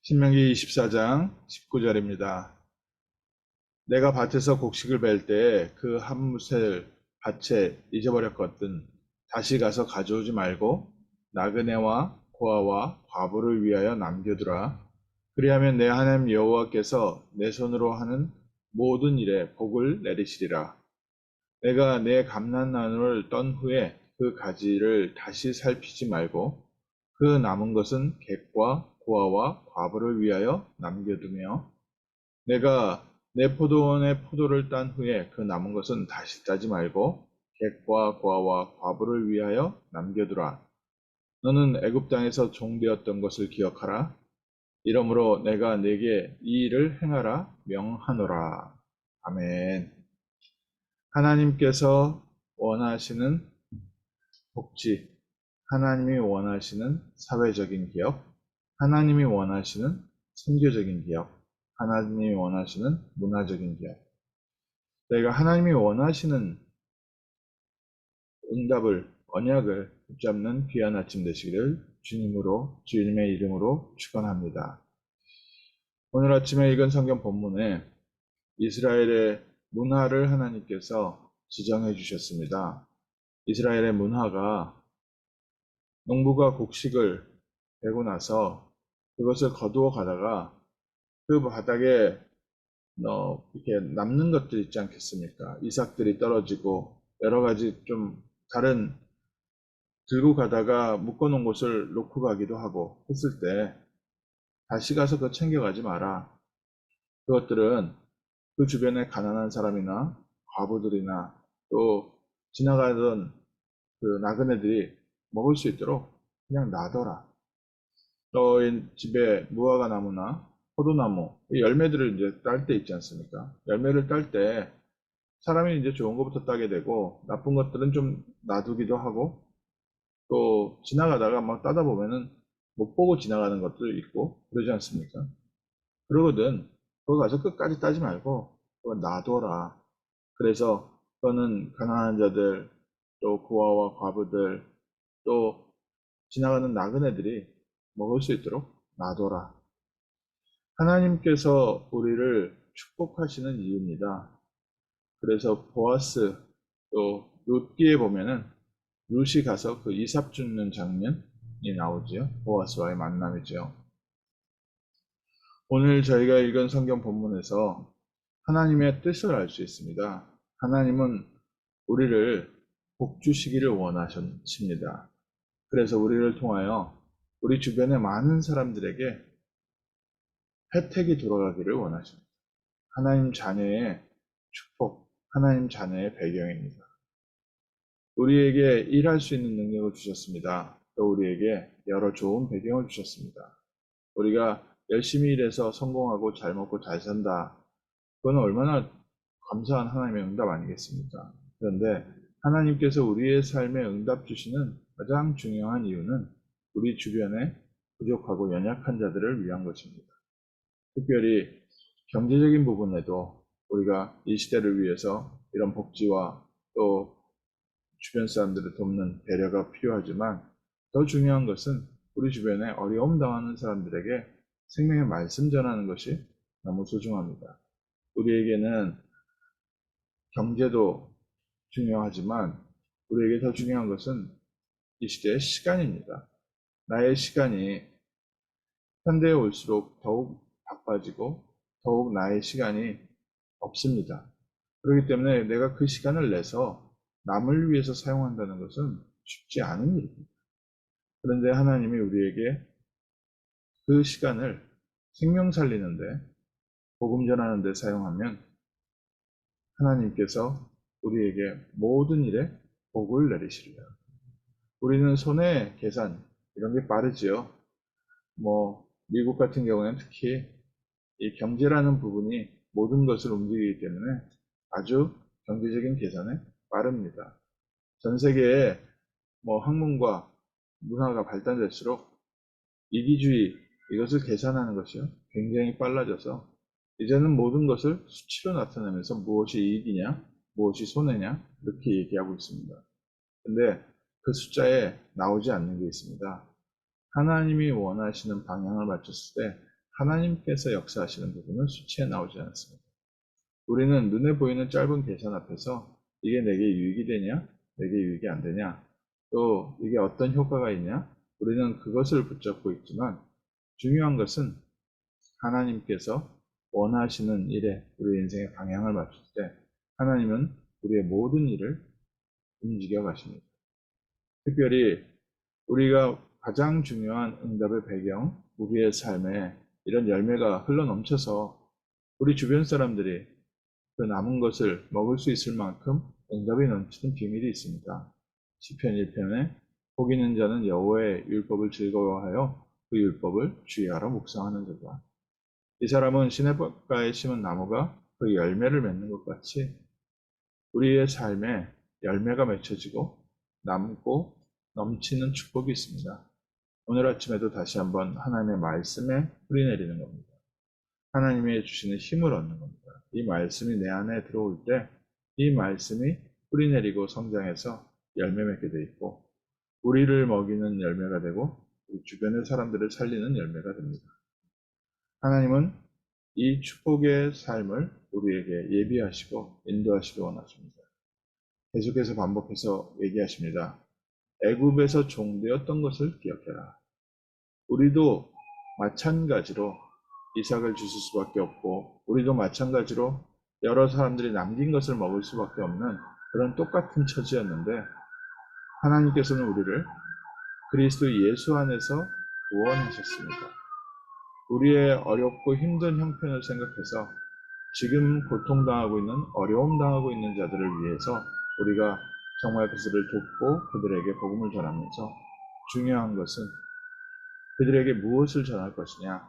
신명기 24장 19절입니다. 내가 밭에서 곡식을 벨 때 그 한 무셀 밭에 잊어버렸거든 다시 가서 가져오지 말고 나그네와 고아와 과부를 위하여 남겨두라. 그리하면 내 하나님 여호와께서 내 손으로 하는 모든 일에 복을 내리시리라. 내가 내 감람나무를 떤 후에 그 가지를 다시 살피지 말고 그 남은 것은 객과 고아와 과부를 위하여 남겨두며 내가 내 포도원의 포도를 딴 후에 그 남은 것은 다시 따지 말고 객과 고아와 과부를 위하여 남겨두라. 너는 애굽 땅에서 종되었던 것을 기억하라. 이러므로 내가 네게 이 일을 행하라 명하노라. 아멘. 하나님께서 원하시는 복지, 하나님이 원하시는 사회적인 기업, 하나님이 원하시는 선교적인 기업, 하나님이 원하시는 문화적인 기업. 저희가 하나님이 원하시는 응답을, 언약을 붙잡는 귀한 아침 되시기를 주님의 이름으로 축원합니다. 오늘 아침에 읽은 성경 본문에 이스라엘의 문화를 하나님께서 지정해 주셨습니다. 이스라엘의 문화가 농부가 곡식을 베고 나서 그것을 거두어 가다가 그 바닥에 이렇게 남는 것들 있지 않겠습니까? 이삭들이 떨어지고 여러 가지 좀 다른 들고 가다가 묶어놓은 것을 놓고 가기도 하고 했을 때 다시 가서 그거 챙겨가지 마라. 그것들은 그 주변에 가난한 사람이나 과부들이나 또 지나가던 그 나그네들이 먹을 수 있도록 그냥 놔둬라. 너희 집에 무화과 나무나 포도나무, 이 열매들을 이제 딸 때 있지 않습니까? 열매를 딸 때 사람이 이제 좋은 것부터 따게 되고 나쁜 것들은 좀 놔두기도 하고 또 지나가다가 막 따다 보면은 못 보고 지나가는 것도 있고 그러지 않습니까? 그러거든. 거기 가서 끝까지 따지 말고 그거 놔둬라. 그래서 그거는 가난한 자들, 또 고아와 과부들, 또 지나가는 나그네들이 먹을 수 있도록 놔둬라. 하나님께서 우리를 축복하시는 이유입니다. 그래서 보아스 또 룻기에 보면은 룻이 가서 그 이삭 줍는 장면이 나오지요. 보아스와의 만남이죠. 오늘 저희가 읽은 성경 본문에서 하나님의 뜻을 알 수 있습니다. 하나님은 우리를 복 주시기를 원하십니다. 그래서 우리를 통하여 우리 주변의 많은 사람들에게 혜택이 돌아가기를 원하십니다. 하나님 자녀의 축복, 하나님 자녀의 배경입니다. 우리에게 일할 수 있는 능력을 주셨습니다. 또 우리에게 여러 좋은 배경을 주셨습니다. 우리가 열심히 일해서 성공하고 잘 먹고 잘 산다. 그건 얼마나 감사한 하나님의 응답 아니겠습니까? 그런데 하나님께서 우리의 삶에 응답 주시는 가장 중요한 이유는 우리 주변에 부족하고 연약한 자들을 위한 것입니다. 특별히 경제적인 부분에도 우리가 이 시대를 위해서 이런 복지와 또 주변 사람들을 돕는 배려가 필요하지만 더 중요한 것은 우리 주변에 어려움 당하는 사람들에게 생명의 말씀 전하는 것이 너무 소중합니다. 우리에게는 경제도 중요하지만 우리에게 더 중요한 것은 이 시대의 시간입니다. 나의 시간이 현대에 올수록 더욱 바빠지고 더욱 나의 시간이 없습니다. 그렇기 때문에 내가 그 시간을 내서 남을 위해서 사용한다는 것은 쉽지 않은 일입니다. 그런데 하나님이 우리에게 그 시간을 생명 살리는데 복음 전하는 데 사용하면 하나님께서 우리에게 모든 일에 복을 내리시리라. 우리는 손해 계산 이런 게 빠르지요. 미국 같은 경우에는 특히 이 경제라는 부분이 모든 것을 움직이기 때문에 아주 경제적인 계산에 빠릅니다. 전 세계에 학문과 문화가 발달될수록 이기주의 이것을 계산하는 것이요 굉장히 빨라져서 이제는 모든 것을 수치로 나타내면서 무엇이 이익이냐, 무엇이 손해냐 이렇게 얘기하고 있습니다. 근데 그 숫자에 나오지 않는 게 있습니다. 하나님이 원하시는 방향을 맞췄을 때 하나님께서 역사하시는 부분은 수치에 나오지 않습니다. 우리는 눈에 보이는 짧은 계산 앞에서 이게 내게 유익이 되냐, 내게 유익이 안 되냐, 또 이게 어떤 효과가 있냐, 우리는 그것을 붙잡고 있지만 중요한 것은 하나님께서 원하시는 일에 우리 인생의 방향을 맞출 때 하나님은 우리의 모든 일을 움직여 가십니다. 특별히 우리가 가장 중요한 응답의 배경, 우리의 삶에 이런 열매가 흘러넘쳐서 우리 주변 사람들이 그 남은 것을 먹을 수 있을 만큼 응답이 넘치는 비밀이 있습니다. 시편 1편에 복 있는 자는 여호와의 율법을 즐거워하여 그 율법을 주의하러 묵상하는 자다. 이 사람은 시냇가에 심은 나무가 그 열매를 맺는 것 같이 우리의 삶에 열매가 맺혀지고 남고 넘치는 축복이 있습니다. 오늘 아침에도 다시 한번 하나님의 말씀에 뿌리 내리는 겁니다. 하나님이 주시는 힘을 얻는 겁니다. 이 말씀이 내 안에 들어올 때 이 말씀이 뿌리 내리고 성장해서 열매 맺게 돼 있고 우리를 먹이는 열매가 되고 우리 주변의 사람들을 살리는 열매가 됩니다. 하나님은 이 축복의 삶을 우리에게 예비하시고 인도하시기 원하십니다. 계속해서 반복해서 얘기하십니다. 애굽에서 종되었던 것을 기억해라. 우리도 마찬가지로 이삭을 주실 수밖에 없고 우리도 마찬가지로 여러 사람들이 남긴 것을 먹을 수밖에 없는 그런 똑같은 처지였는데 하나님께서는 우리를 그리스도 예수 안에서 구원하셨습니다. 우리의 어렵고 힘든 형편을 생각해서 지금 고통당하고 있는 어려움 당하고 있는 자들을 위해서 우리가 정말 그들을 돕고 그들에게 복음을 전하면서 중요한 것은 그들에게 무엇을 전할 것이냐.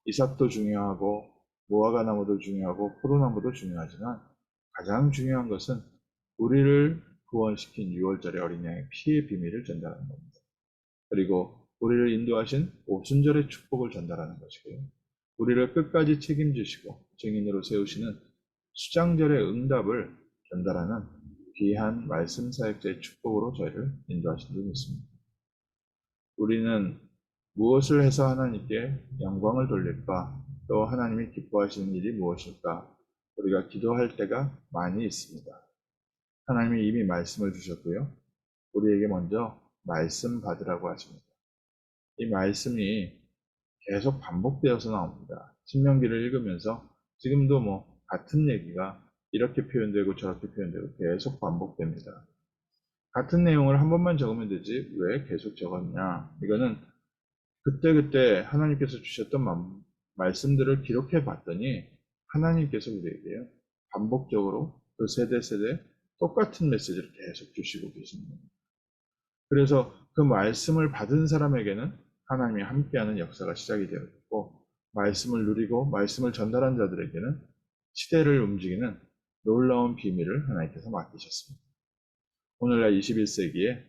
이삭도 중요하고 무화과나무도 중요하고 포도나무도 중요하지만 가장 중요한 것은 우리를 구원시킨 6월절의 어린 양의 피의 비밀을 전달하는 겁니다. 그리고 우리를 인도하신 오순절의 축복을 전달하는 것이고요. 우리를 끝까지 책임지시고 증인으로 세우시는 수장절의 응답을 전달하는 귀한 말씀 사역자의 축복으로 저희를 인도하신 줄 믿습니다. 우리는 무엇을 해서 하나님께 영광을 돌릴까? 또 하나님이 기뻐하시는 일이 무엇일까? 우리가 기도할 때가 많이 있습니다. 하나님이 이미 말씀을 주셨고요. 우리에게 먼저 말씀 받으라고 하십니다. 이 말씀이 계속 반복되어서 나옵니다. 신명기를 읽으면서 지금도 같은 얘기가 이렇게 표현되고 저렇게 표현되고 계속 반복됩니다. 같은 내용을 한 번만 적으면 되지 왜 계속 적었냐? 이거는 그때그때 하나님께서 주셨던 말씀들을 기록해 봤더니 하나님께서 우리에게 반복적으로 그 세대 똑같은 메시지를 계속 주시고 계십니다. 그래서 그 말씀을 받은 사람에게는 하나님이 함께하는 역사가 시작이 되었고 말씀을 누리고 말씀을 전달한 자들에게는 시대를 움직이는 놀라운 비밀을 하나님께서 맡기셨습니다. 오늘날 21세기에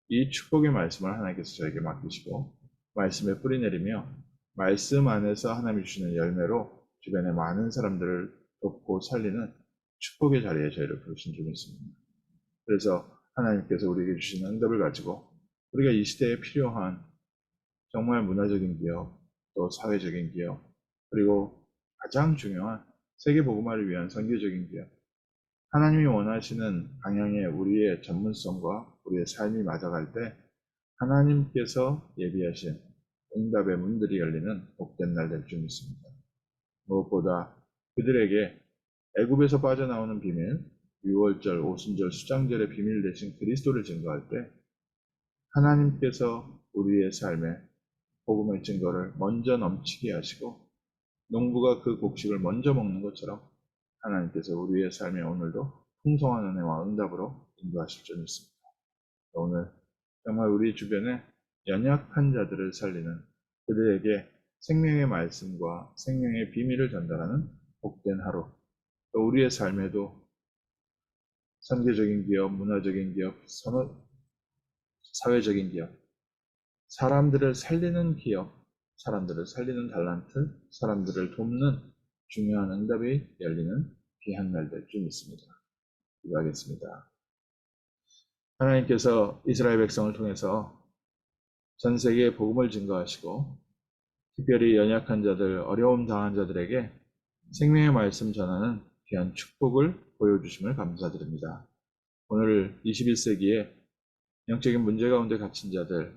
이 축복의 말씀을 하나님께서 저에게 맡기시고 말씀에 뿌리 내리며 말씀 안에서 하나님이 주시는 열매로 주변의 많은 사람들을 돕고 살리는 축복의 자리에 저희를 부르신 줄 믿습니다. 그래서 하나님께서 우리에게 주신 응답을 가지고 우리가 이 시대에 필요한 정말 문화적인 기업, 또 사회적인 기업, 그리고 가장 중요한 세계 복음화를 위한 선교적인 기업, 하나님이 원하시는 방향에 우리의 전문성과 우리의 삶이 맞아갈 때 하나님께서 예비하신 응답의 문들이 열리는 복된 날 될 줄 믿습니다. 무엇보다 그들에게 애굽에서 빠져나오는 비밀, 6월절, 오순절, 수장절의 비밀 대신 그리스도를 증거할 때 하나님께서 우리의 삶에 복음의 증거를 먼저 넘치게 하시고 농부가 그 곡식을 먼저 먹는 것처럼 하나님께서 우리의 삶에 오늘도 풍성한 은혜와 응답으로 인도하실 줄 믿습니다. 오늘 정말 우리 주변에 연약한 자들을 살리는 그들에게 생명의 말씀과 생명의 비밀을 전달하는 복된 하루, 또 우리의 삶에도 선교적인 기업, 문화적인 기업, 사회적인 기업, 사람들을 살리는 기업, 사람들을 살리는 달란트, 사람들을 돕는 중요한 응답이 열리는 귀한 날 될 줄 믿습니다. 기도하겠습니다. 하나님께서 이스라엘 백성을 통해서 전 세계에 복음을 증거하시고 특별히 연약한 자들, 어려움 당한 자들에게 생명의 말씀 전하는 귀한 축복을 보여주심을 감사드립니다. 오늘 21세기에 영적인 문제 가운데 갇힌 자들,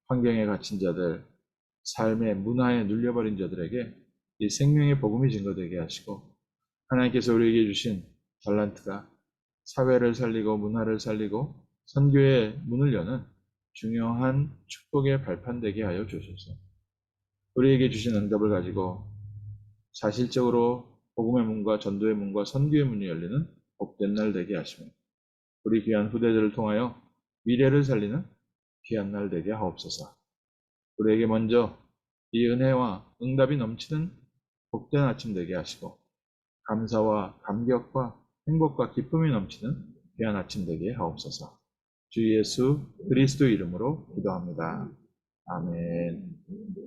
환경에 갇힌 자들, 삶의 문화에 눌려버린 자들에게 이 생명의 복음이 증거되게 하시고, 하나님께서 우리에게 주신 달란트가 사회를 살리고 문화를 살리고 선교의 문을 여는 중요한 축복의 발판되게 하여 주소서. 우리에게 주신 응답을 가지고 사실적으로 복음의 문과 전도의 문과 선교의 문이 열리는 복된 날 되게 하시며, 우리 귀한 후대들을 통하여 미래를 살리는 귀한 날 되게 하옵소서. 우리에게 먼저 이 은혜와 응답이 넘치는 복된 아침 되게 하시고, 감사와 감격과 행복과 기쁨이 넘치는 귀한 아침 되게 하옵소서. 주 예수 그리스도 이름으로 기도합니다. 아멘.